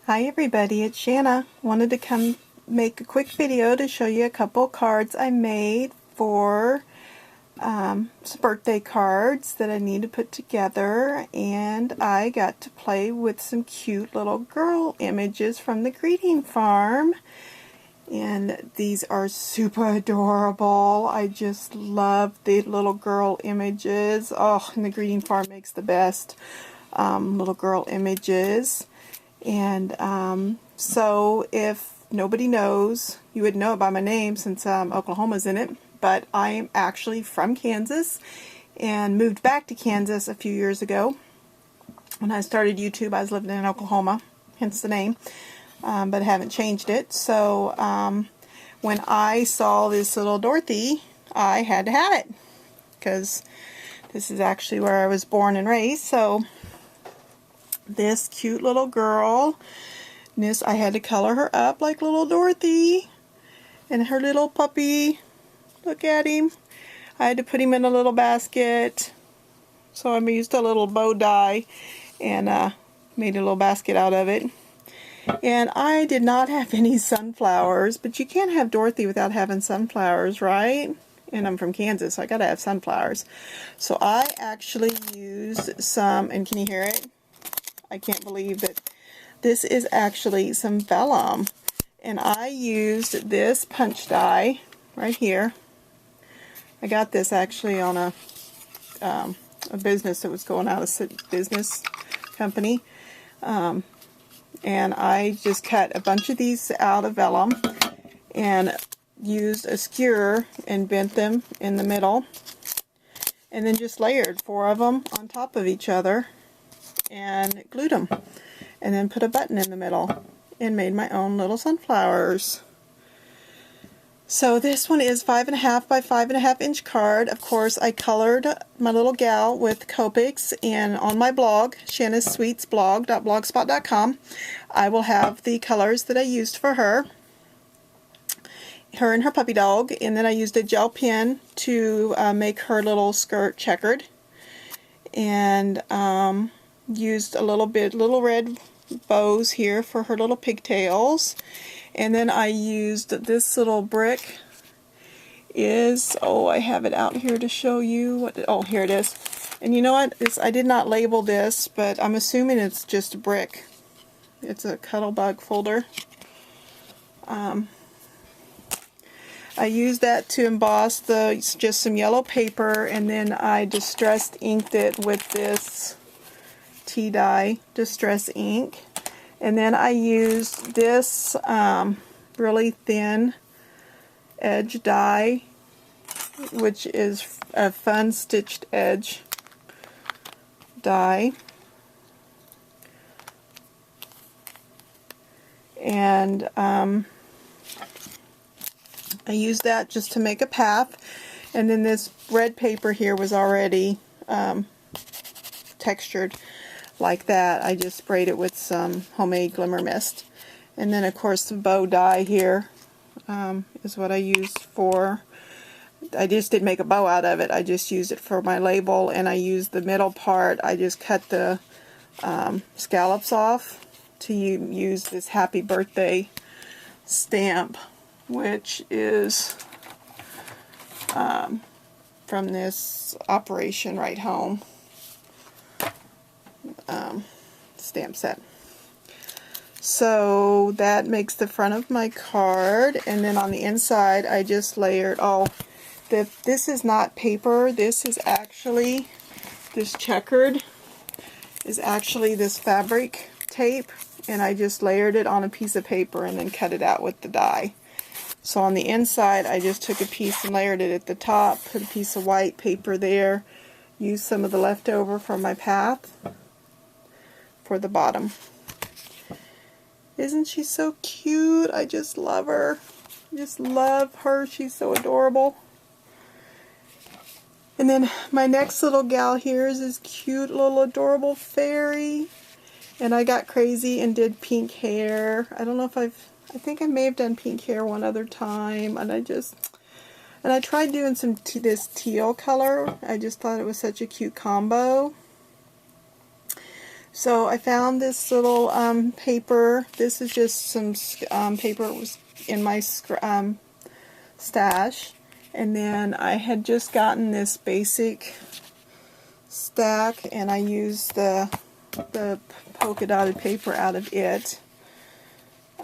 Hi everybody, it's Shanna. Wanted to come make a quick video to show you a couple cards I made for some birthday cards that I need to put together, and I got to play with some cute little girl images from the greeting farm, and these are super adorable. I just love the little girl images. Oh, and the greeting farm makes the best little girl images. And so if nobody knows, you would know it by my name since Oklahoma's in it, but I am actually from Kansas and moved back to Kansas a few years ago. When I started YouTube, I was living in Oklahoma, hence the name, but I haven't changed it. So when I saw this little Dorothy, I had to have it because this is actually where I was born and raised. So this cute little girl, I had to color her up like little Dorothy, and her little puppy, look at him. I had to put him in a little basket, so I used a little bow die and made a little basket out of it. And I did not have any sunflowers, but you can't have Dorothy without having sunflowers, right? And I'm from Kansas, so I gotta have sunflowers. So I actually used some, and can you hear it? I can't believe that this is actually some vellum, and I used this punch die right here. I got this actually on a business that was going out of business company, and I just cut a bunch of these out of vellum and used a skewer and bent them in the middle, and then just layered 4 of them on top of each other and glued them, and then put a button in the middle and made my own little sunflowers. So this one is 5.5 by 5.5 inch card. Of course, I colored my little gal with Copics, and on my blog, shannasweetsblog.blogspot.com, I will have the colors that I used for her and her puppy dog, and then I used a gel pen to make her little skirt checkered, and used a little red bows here for her little pigtails. And then I used this little brick I have it out here to show you oh, here it is. And you know what, I did not label this, but I'm assuming it's just a brick. It's a Cuttlebug folder. I used that to emboss just some yellow paper, and then I distressed inked it with this tea dye distress ink, and then I used this really thin edge dye, which is a fun stitched edge dye, and I used that just to make a path. And then this red paper here was already textured like that. I just sprayed it with some homemade glimmer mist. And then of course the bow die here is what I used for, I just didn't make a bow out of it, I just used it for my label. And I used the middle part, I just cut the scallops off to use this happy birthday stamp, which is from this Operation Right Home stamp set. So that makes the front of my card, and then on the inside I just layered, this is not paper, this is actually, this checkered is actually this fabric tape, and I just layered it on a piece of paper and then cut it out with the die. So on the inside I just took a piece and layered it at the top, put a piece of white paper there, used some of the leftover from my path for the bottom. Isn't she so cute? I just love her. I just love her. She's so adorable. And then my next little gal here is this cute little adorable fairy. And I got crazy and did pink hair. I don't know if I think I may have done pink hair one other time. And I tried doing this teal color. I just thought it was such a cute combo. So I found this little paper. This is just some paper that was in my stash. And then I had just gotten this basic stack, and I used the polka dotted paper out of it.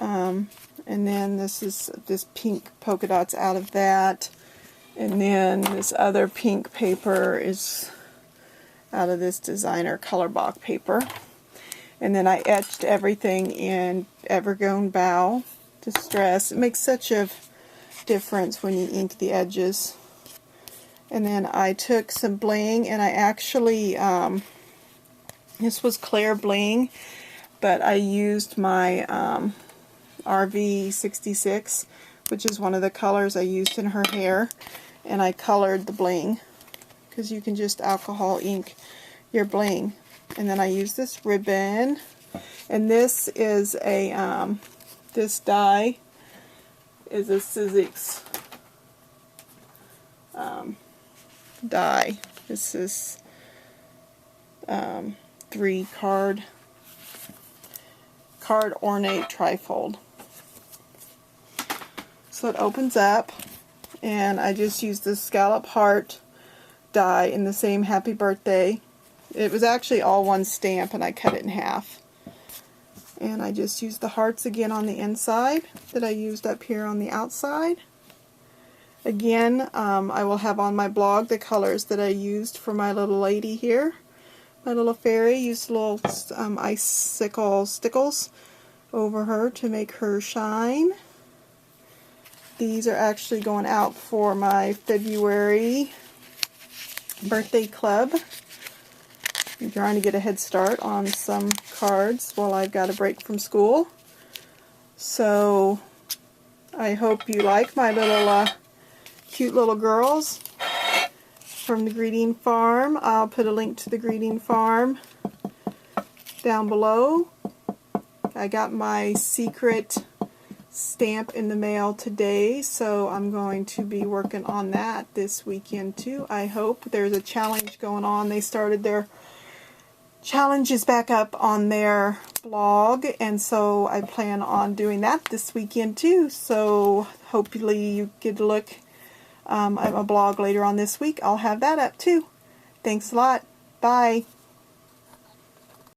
And then this is this pink polka dots out of that. And then this other pink paper is out of this designer color block paper. And then I etched everything in Evergone Bow Distress. It makes such a difference when you ink the edges. And then I took some bling, and I actually, this was Claire bling, but I used my RV66, which is one of the colors I used in her hair, and I colored the bling, because you can just alcohol ink your bling. And then I used this ribbon, and this is a, this die is a Sizzix die. This is 3 card ornate trifold. So it opens up, and I just used this scallop heart die in the same happy birthday. It was actually all one stamp, and I cut it in half. And I just used the hearts again on the inside that I used up here on the outside. Again, I will have on my blog the colors that I used for my little lady here. My little fairy, used little icicle stickles over her to make her shine. These are actually going out for my February birthday club. I'm trying to get a head start on some cards while I've got a break from school. So I hope you like my little cute little girls from the Greeting Farm. I'll put a link to the Greeting Farm down below. I got my secret stamp in the mail today, so I'm going to be working on that this weekend too. I hope. There's a challenge going on. They started their challenges back up on their blog, and so I plan on doing that this weekend too. So hopefully you get a look at my blog later on this week. I'll have that up too. Thanks a lot. Bye.